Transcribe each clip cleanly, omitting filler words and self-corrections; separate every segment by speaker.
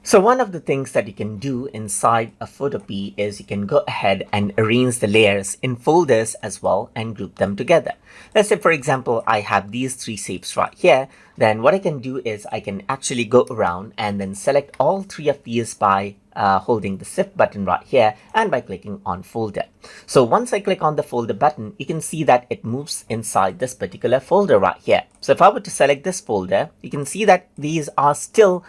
Speaker 1: So one of the things that you can do inside a Photopea is you can go ahead and arrange the layers in folders as well and group them together. Let's say, for example, I have these three shapes right here. Then what I can do is I can actually go around and then select all three of these by holding the shift button right here and by clicking on folder. So once I click on the folder button, you can see that it moves inside this particular folder right here. So if I were to select this folder, you can see that these are still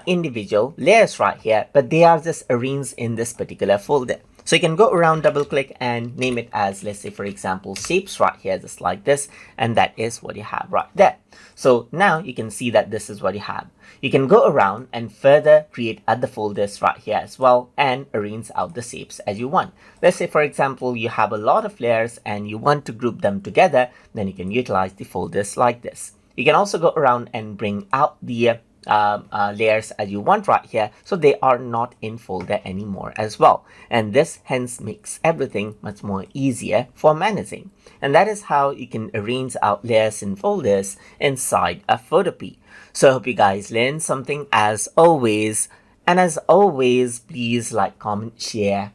Speaker 1: individual layers right here, but they are just arranged in this particular folder. So you can go around, double click and name it as, let's say, for example, shapes right here, just like this. And that is what you have right there. So now you can see that this is what you have. You can go around and further create other folders right here as well and arrange out the shapes as you want. Let's say, for example, you have a lot of layers and you want to group them together, then you can utilize the folders like this. You can also go around and bring out the layers as you want right here, so they are not in folder anymore as well, and this hence makes everything much more easier for managing. And that is how you can arrange out layers in folders inside a Photopea. So I hope you guys learned something as always, and as always, please like, comment, share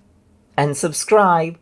Speaker 1: and subscribe.